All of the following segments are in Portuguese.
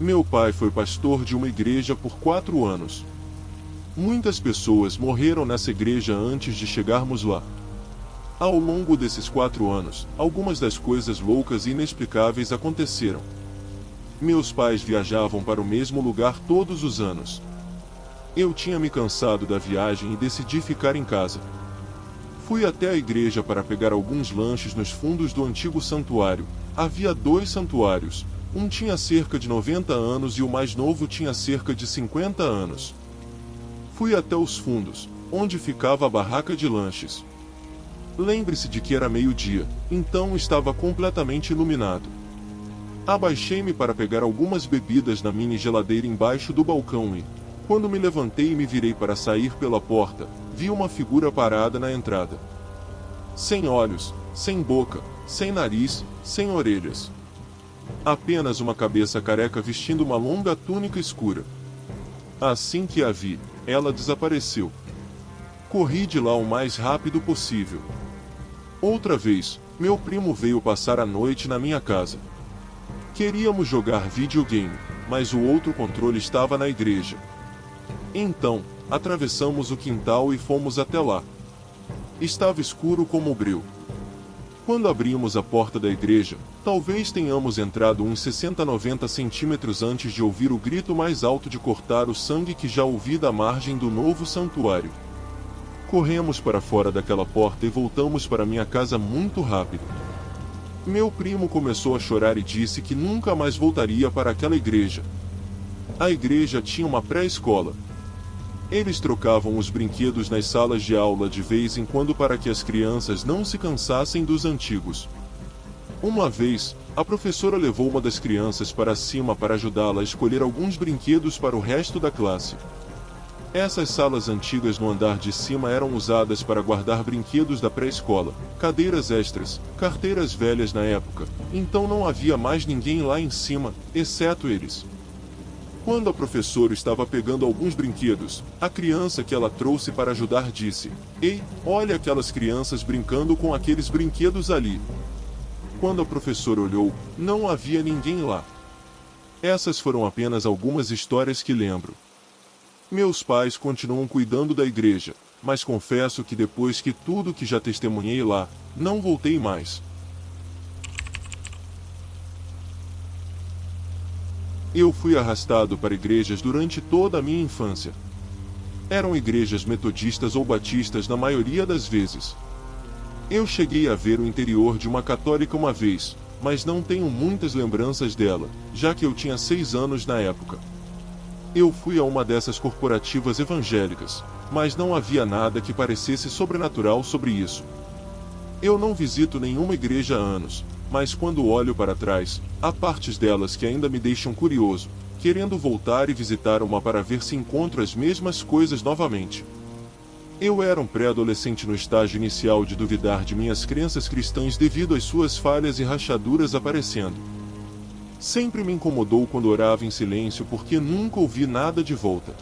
Meu pai foi pastor de uma igreja por 4 anos. Muitas pessoas morreram nessa igreja antes de chegarmos lá. Ao longo desses 4 anos, algumas das coisas loucas e inexplicáveis aconteceram. Meus pais viajavam para o mesmo lugar todos os anos. Eu tinha me cansado da viagem e decidi ficar em casa. Fui até a igreja para pegar alguns lanches nos fundos do antigo santuário. Havia 2 santuários. Um tinha cerca de 90 anos e o mais novo tinha cerca de 50 anos. Fui até os fundos, onde ficava a barraca de lanches. Lembre-se de que era meio-dia, então estava completamente iluminado. Abaixei-me para pegar algumas bebidas na mini geladeira embaixo do balcão e, quando me levantei e me virei para sair pela porta, vi uma figura parada na entrada. Sem olhos, sem boca, sem nariz, sem orelhas. Apenas uma cabeça careca vestindo uma longa túnica escura. Assim que a vi, ela desapareceu. Corri de lá o mais rápido possível. Outra vez, meu primo veio passar a noite na minha casa. Queríamos jogar videogame, mas o outro controle estava na igreja. Então, atravessamos o quintal e fomos até lá. Estava escuro como o breu. Quando abrimos a porta da igreja, talvez tenhamos entrado uns 60-90 centímetros antes de ouvir o grito mais alto de cortar o sangue que já ouvi da margem do novo santuário. Corremos para fora daquela porta e voltamos para minha casa muito rápido. Meu primo começou a chorar e disse que nunca mais voltaria para aquela igreja. A igreja tinha uma pré-escola. Eles trocavam os brinquedos nas salas de aula de vez em quando para que as crianças não se cansassem dos antigos. Uma vez, a professora levou uma das crianças para cima para ajudá-la a escolher alguns brinquedos para o resto da classe. Essas salas antigas no andar de cima eram usadas para guardar brinquedos da pré-escola, cadeiras extras, carteiras velhas na época, então não havia mais ninguém lá em cima, exceto eles. Quando a professora estava pegando alguns brinquedos, a criança que ela trouxe para ajudar disse: "Ei, olha aquelas crianças brincando com aqueles brinquedos ali." Quando a professora olhou, não havia ninguém lá. Essas foram apenas algumas histórias que lembro. Meus pais continuam cuidando da igreja, mas confesso que depois que tudo que já testemunhei lá, não voltei mais. Eu fui arrastado para igrejas durante toda a minha infância. Eram igrejas metodistas ou batistas na maioria das vezes. Eu cheguei a ver o interior de uma católica uma vez, mas não tenho muitas lembranças dela, já que eu tinha 6 anos na época. Eu fui a uma dessas corporativas evangélicas, mas não havia nada que parecesse sobrenatural sobre isso. Eu não visito nenhuma igreja há anos, mas quando olho para trás, há partes delas que ainda me deixam curioso, querendo voltar e visitar uma para ver se encontro as mesmas coisas novamente. Eu era um pré-adolescente no estágio inicial de duvidar de minhas crenças cristãs devido às suas falhas e rachaduras aparecendo. Sempre me incomodou quando orava em silêncio porque nunca ouvi nada de volta.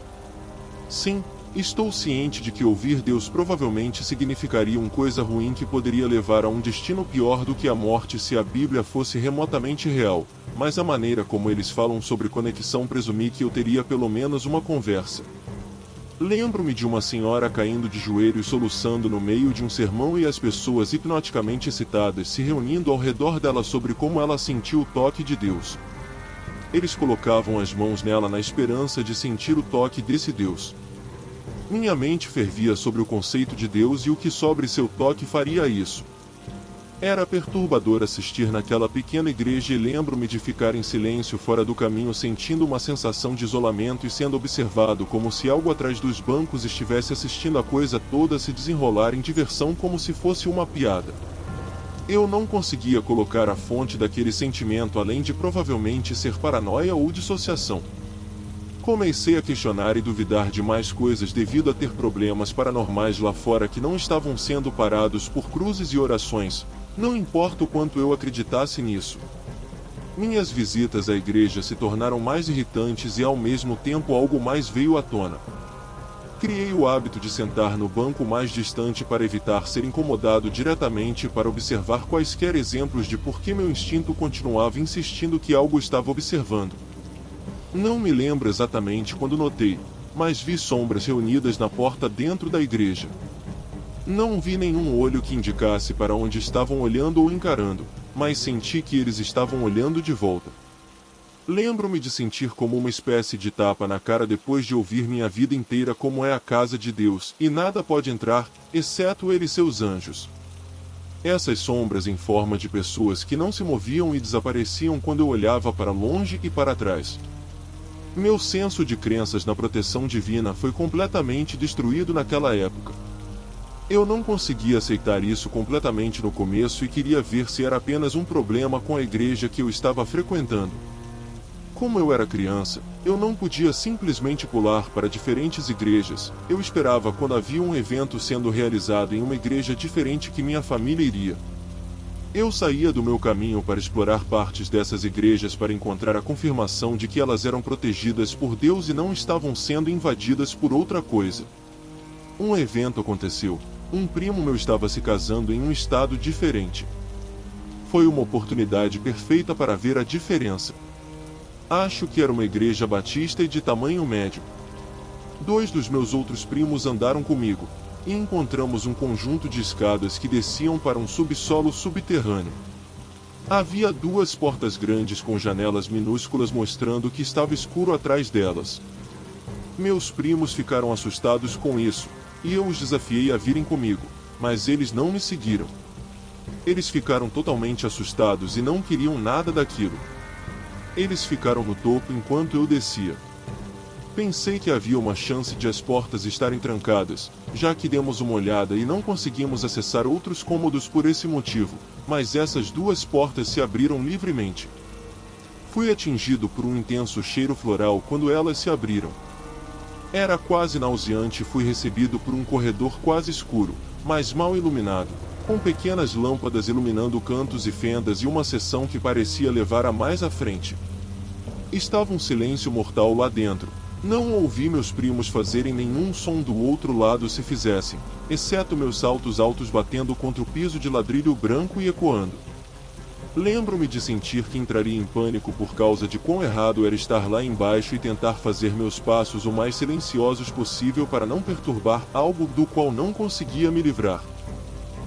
Sim, estou ciente de que ouvir Deus provavelmente significaria uma coisa ruim que poderia levar a um destino pior do que a morte se a Bíblia fosse remotamente real, mas a maneira como eles falam sobre conexão presumi que eu teria pelo menos uma conversa. Lembro-me de uma senhora caindo de joelhos soluçando no meio de um sermão e as pessoas hipnoticamente excitadas se reunindo ao redor dela sobre como ela sentiu o toque de Deus. Eles colocavam as mãos nela na esperança de sentir o toque desse Deus. Minha mente fervia sobre o conceito de Deus e o que sobre seu toque faria isso. Era perturbador assistir naquela pequena igreja e lembro-me de ficar em silêncio fora do caminho sentindo uma sensação de isolamento e sendo observado como se algo atrás dos bancos estivesse assistindo a coisa toda se desenrolar em diversão como se fosse uma piada. Eu não conseguia colocar a fonte daquele sentimento além de provavelmente ser paranoia ou dissociação. Comecei a questionar e duvidar de mais coisas devido a ter problemas paranormais lá fora que não estavam sendo parados por cruzes e orações, não importa o quanto eu acreditasse nisso. Minhas visitas à igreja se tornaram mais irritantes e ao mesmo tempo algo mais veio à tona. Criei o hábito de sentar no banco mais distante para evitar ser incomodado diretamente para observar quaisquer exemplos de por que meu instinto continuava insistindo que algo estava observando. Não me lembro exatamente quando notei, mas vi sombras reunidas na porta dentro da igreja. Não vi nenhum olho que indicasse para onde estavam olhando ou encarando, mas senti que eles estavam olhando de volta. Lembro-me de sentir como uma espécie de tapa na cara depois de ouvir minha vida inteira como é a casa de Deus, e nada pode entrar, exceto ele e seus anjos. Essas sombras em forma de pessoas que não se moviam e desapareciam quando eu olhava para longe e para trás. Meu senso de crenças na proteção divina foi completamente destruído naquela época. Eu não conseguia aceitar isso completamente no começo e queria ver se era apenas um problema com a igreja que eu estava frequentando. Como eu era criança, eu não podia simplesmente pular para diferentes igrejas. Eu esperava quando havia um evento sendo realizado em uma igreja diferente que minha família iria. Eu saía do meu caminho para explorar partes dessas igrejas para encontrar a confirmação de que elas eram protegidas por Deus e não estavam sendo invadidas por outra coisa. Um evento aconteceu. Um primo meu estava se casando em um estado diferente. Foi uma oportunidade perfeita para ver a diferença. Acho que era uma igreja batista e de tamanho médio. 2 dos meus outros primos andaram comigo, e encontramos um conjunto de escadas que desciam para um subsolo subterrâneo. Havia 2 portas grandes com janelas minúsculas mostrando que estava escuro atrás delas. Meus primos ficaram assustados com isso, e eu os desafiei a virem comigo, mas eles não me seguiram. Eles ficaram totalmente assustados e não queriam nada daquilo. Eles ficaram no topo enquanto eu descia. Pensei que havia uma chance de as portas estarem trancadas, já que demos uma olhada e não conseguimos acessar outros cômodos por esse motivo, mas essas 2 portas se abriram livremente. Fui atingido por um intenso cheiro floral quando elas se abriram. Era quase nauseante e fui recebido por um corredor quase escuro, mas mal iluminado, com pequenas lâmpadas iluminando cantos e fendas e uma seção que parecia levar a mais à frente. Estava um silêncio mortal lá dentro. Não ouvi meus primos fazerem nenhum som do outro lado se fizessem, exceto meus saltos altos batendo contra o piso de ladrilho branco e ecoando. Lembro-me de sentir que entraria em pânico por causa de quão errado era estar lá embaixo e tentar fazer meus passos o mais silenciosos possível para não perturbar algo do qual não conseguia me livrar.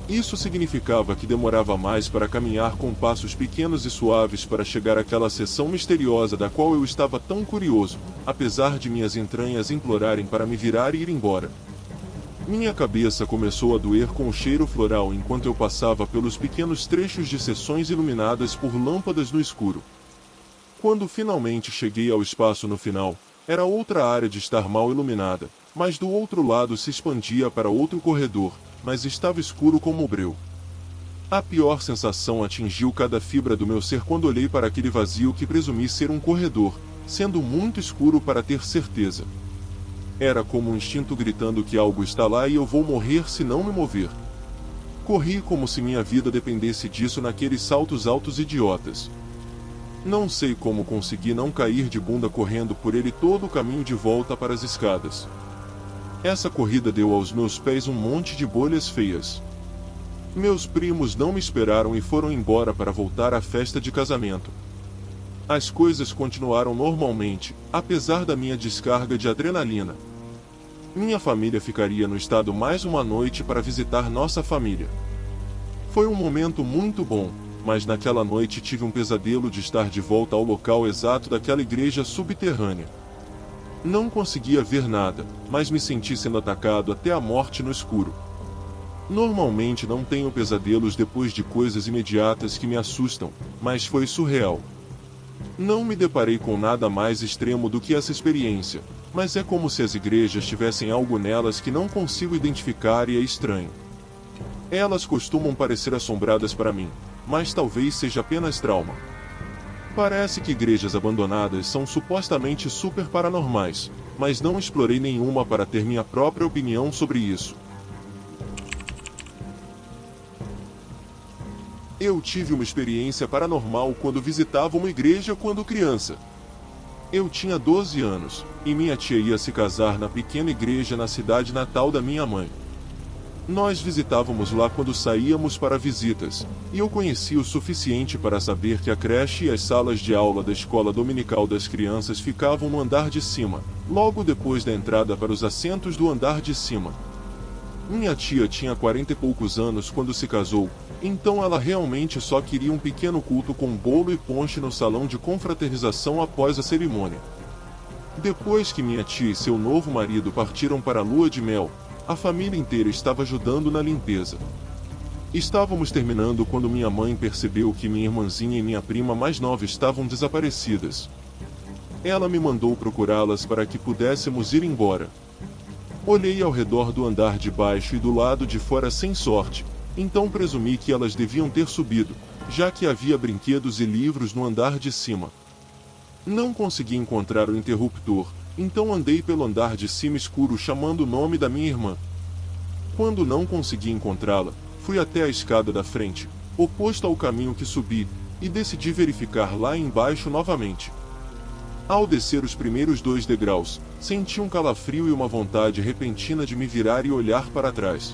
Isso significava que demorava mais para caminhar com passos pequenos e suaves para chegar àquela seção misteriosa da qual eu estava tão curioso, apesar de minhas entranhas implorarem para me virar e ir embora. Minha cabeça começou a doer com o cheiro floral enquanto eu passava pelos pequenos trechos de seções iluminadas por lâmpadas no escuro. Quando finalmente cheguei ao espaço no final, era outra área de estar mal iluminada, mas do outro lado se expandia para outro corredor, mas estava escuro como breu. A pior sensação atingiu cada fibra do meu ser quando olhei para aquele vazio que presumi ser um corredor, sendo muito escuro para ter certeza. Era como um instinto gritando que algo está lá e eu vou morrer se não me mover. Corri como se minha vida dependesse disso naqueles saltos altos idiotas. Não sei como consegui não cair de bunda correndo por ele todo o caminho de volta para as escadas. Essa corrida deu aos meus pés um monte de bolhas feias. Meus primos não me esperaram e foram embora para voltar à festa de casamento. As coisas continuaram normalmente, apesar da minha descarga de adrenalina. Minha família ficaria no estado mais uma noite para visitar nossa família. Foi um momento muito bom, mas naquela noite tive um pesadelo de estar de volta ao local exato daquela igreja subterrânea. Não conseguia ver nada, mas me senti sendo atacado até a morte no escuro. Normalmente não tenho pesadelos depois de coisas imediatas que me assustam, mas foi surreal. Não me deparei com nada mais extremo do que essa experiência, mas é como se as igrejas tivessem algo nelas que não consigo identificar e é estranho. Elas costumam parecer assombradas para mim, mas talvez seja apenas trauma. Parece que igrejas abandonadas são supostamente super paranormais, mas não explorei nenhuma para ter minha própria opinião sobre isso. Eu tive uma experiência paranormal quando visitava uma igreja quando criança. Eu tinha 12 anos, e minha tia ia se casar na pequena igreja na cidade natal da minha mãe. Nós visitávamos lá quando saíamos para visitas, e eu conhecia o suficiente para saber que a creche e as salas de aula da escola dominical das crianças ficavam no andar de cima, logo depois da entrada para os assentos do andar de cima. Minha tia tinha 40 e poucos anos quando se casou, então ela realmente só queria um pequeno culto com bolo e ponche no salão de confraternização após a cerimônia. Depois que minha tia e seu novo marido partiram para a lua de mel, a família inteira estava ajudando na limpeza. Estávamos terminando quando minha mãe percebeu que minha irmãzinha e minha prima mais nova estavam desaparecidas. Ela me mandou procurá-las para que pudéssemos ir embora. Olhei ao redor do andar de baixo e do lado de fora sem sorte, então presumi que elas deviam ter subido, já que havia brinquedos e livros no andar de cima. Não consegui encontrar o interruptor, então andei pelo andar de cima escuro chamando o nome da minha irmã. Quando não consegui encontrá-la, fui até a escada da frente, oposto ao caminho que subi, e decidi verificar lá embaixo novamente. Ao descer os primeiros 2 degraus, senti um calafrio e uma vontade repentina de me virar e olhar para trás.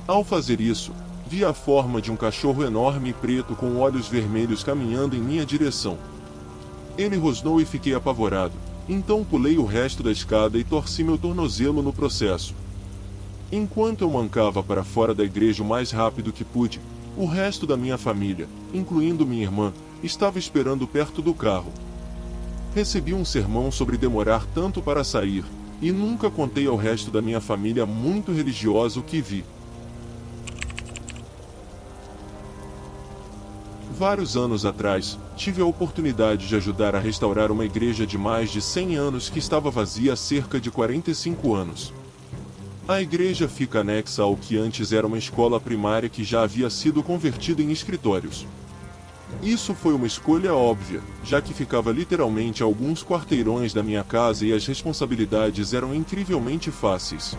Ao fazer isso, vi a forma de um cachorro enorme e preto com olhos vermelhos caminhando em minha direção. Ele rosnou e fiquei apavorado, então pulei o resto da escada e torci meu tornozelo no processo. Enquanto eu mancava para fora da igreja o mais rápido que pude, o resto da minha família, incluindo minha irmã, estava esperando perto do carro. Recebi um sermão sobre demorar tanto para sair, e nunca contei ao resto da minha família muito religiosa o que vi. Vários anos atrás, tive a oportunidade de ajudar a restaurar uma igreja de mais de 100 anos que estava vazia há cerca de 45 anos. A igreja fica anexa ao que antes era uma escola primária que já havia sido convertida em escritórios. Isso foi uma escolha óbvia, já que ficava literalmente a alguns quarteirões da minha casa e as responsabilidades eram incrivelmente fáceis.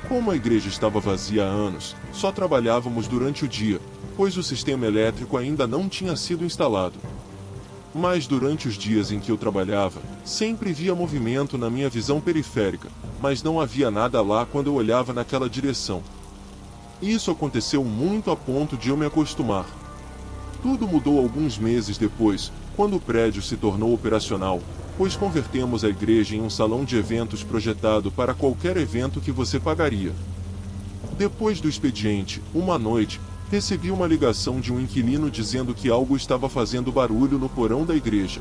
Como a igreja estava vazia há anos, só trabalhávamos durante o dia, pois o sistema elétrico ainda não tinha sido instalado. Mas durante os dias em que eu trabalhava, sempre via movimento na minha visão periférica, mas não havia nada lá quando eu olhava naquela direção. Isso aconteceu muito a ponto de eu me acostumar. Tudo mudou alguns meses depois, quando o prédio se tornou operacional, pois convertemos a igreja em um salão de eventos projetado para qualquer evento que você pagaria. Depois do expediente, uma noite, recebi uma ligação de um inquilino dizendo que algo estava fazendo barulho no porão da igreja.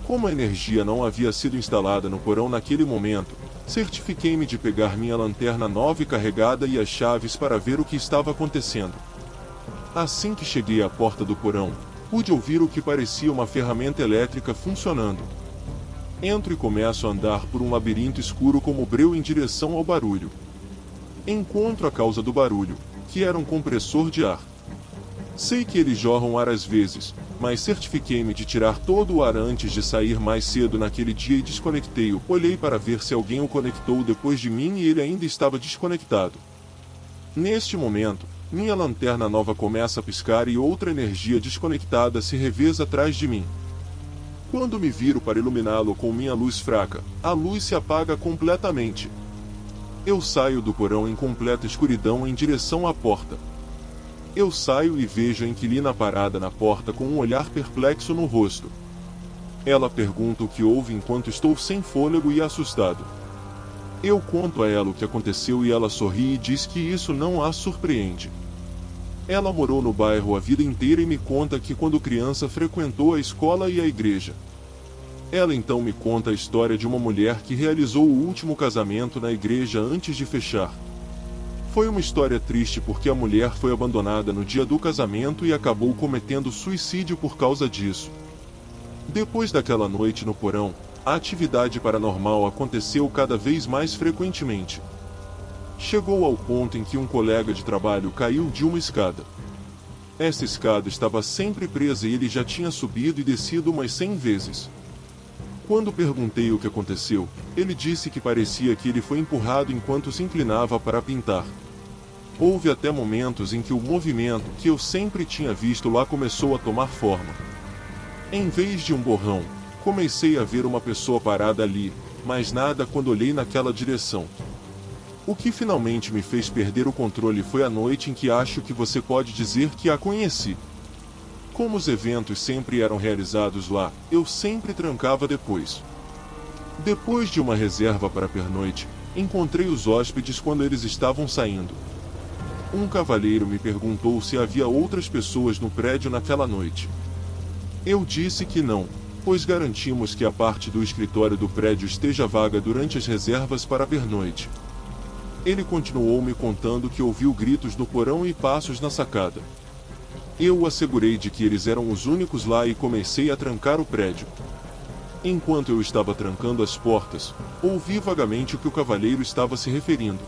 Como a energia não havia sido instalada no porão naquele momento, certifiquei-me de pegar minha lanterna nova e carregada e as chaves para ver o que estava acontecendo. Assim que cheguei à porta do porão, pude ouvir o que parecia uma ferramenta elétrica funcionando. Entro e começo a andar por um labirinto escuro como breu em direção ao barulho. Encontro a causa do barulho, que era um compressor de ar. Sei que eles jorram ar às vezes, mas certifiquei-me de tirar todo o ar antes de sair mais cedo naquele dia e desconectei-o. Olhei para ver se alguém o conectou depois de mim e ele ainda estava desconectado. Neste momento, minha lanterna nova começa a piscar e outra energia desconectada se reveza atrás de mim. Quando me viro para iluminá-lo com minha luz fraca, a luz se apaga completamente. Eu saio do porão em completa escuridão em direção à porta. Eu saio e vejo a inquilina parada na porta com um olhar perplexo no rosto. Ela pergunta o que houve enquanto estou sem fôlego e assustado. Eu conto a ela o que aconteceu e ela sorri e diz que isso não a surpreende. Ela morou no bairro a vida inteira e me conta que quando criança frequentou a escola e a igreja. Ela então me conta a história de uma mulher que realizou o último casamento na igreja antes de fechar. Foi uma história triste porque a mulher foi abandonada no dia do casamento e acabou cometendo suicídio por causa disso. Depois daquela noite no porão, a atividade paranormal aconteceu cada vez mais frequentemente. Chegou ao ponto em que um colega de trabalho caiu de uma escada. Essa escada estava sempre presa e ele já tinha subido e descido umas 100 vezes. Quando perguntei o que aconteceu, ele disse que parecia que ele foi empurrado enquanto se inclinava para pintar. Houve até momentos em que o movimento que eu sempre tinha visto lá começou a tomar forma. Em vez de um borrão, comecei a ver uma pessoa parada ali, mas nada quando olhei naquela direção. O que finalmente me fez perder o controle foi a noite em que acho que você pode dizer que a conheci. Como os eventos sempre eram realizados lá, eu sempre trancava depois. Depois de uma reserva para a pernoite, encontrei os hóspedes quando eles estavam saindo. Um cavalheiro me perguntou se havia outras pessoas no prédio naquela noite. Eu disse que não, pois garantimos que a parte do escritório do prédio esteja vaga durante as reservas para a pernoite. Ele continuou me contando que ouviu gritos no porão e passos na sacada. Eu o assegurei de que eles eram os únicos lá e comecei a trancar o prédio. Enquanto eu estava trancando as portas, ouvi vagamente o que o cavalheiro estava se referindo.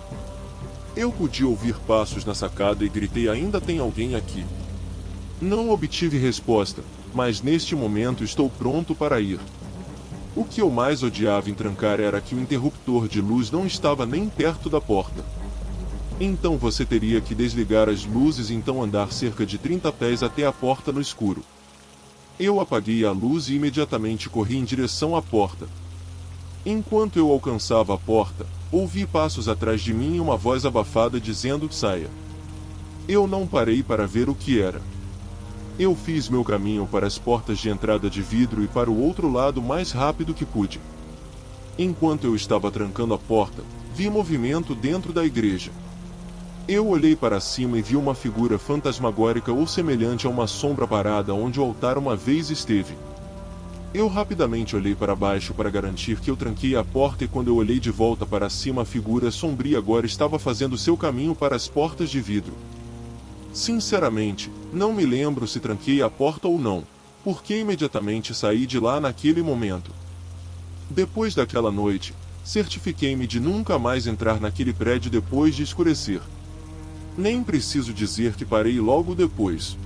Eu podia ouvir passos na sacada e gritei: ainda tem alguém aqui? Não obtive resposta, mas neste momento estou pronto para ir. O que eu mais odiava em trancar era que o interruptor de luz não estava nem perto da porta. Então você teria que desligar as luzes e então andar cerca de 30 pés até a porta no escuro. Eu apaguei a luz e imediatamente corri em direção à porta. Enquanto eu alcançava a porta, ouvi passos atrás de mim e uma voz abafada dizendo: saia. Eu não parei para ver o que era. Eu fiz meu caminho para as portas de entrada de vidro e para o outro lado o mais rápido que pude. Enquanto eu estava trancando a porta, vi movimento dentro da igreja. Eu olhei para cima e vi uma figura fantasmagórica ou semelhante a uma sombra parada onde o altar uma vez esteve. Eu rapidamente olhei para baixo para garantir que eu tranquei a porta e quando eu olhei de volta para cima a figura sombria agora estava fazendo seu caminho para as portas de vidro. Sinceramente, não me lembro se tranquei a porta ou não, porque imediatamente saí de lá naquele momento. Depois daquela noite, certifiquei-me de nunca mais entrar naquele prédio depois de escurecer. Nem preciso dizer que parei logo depois.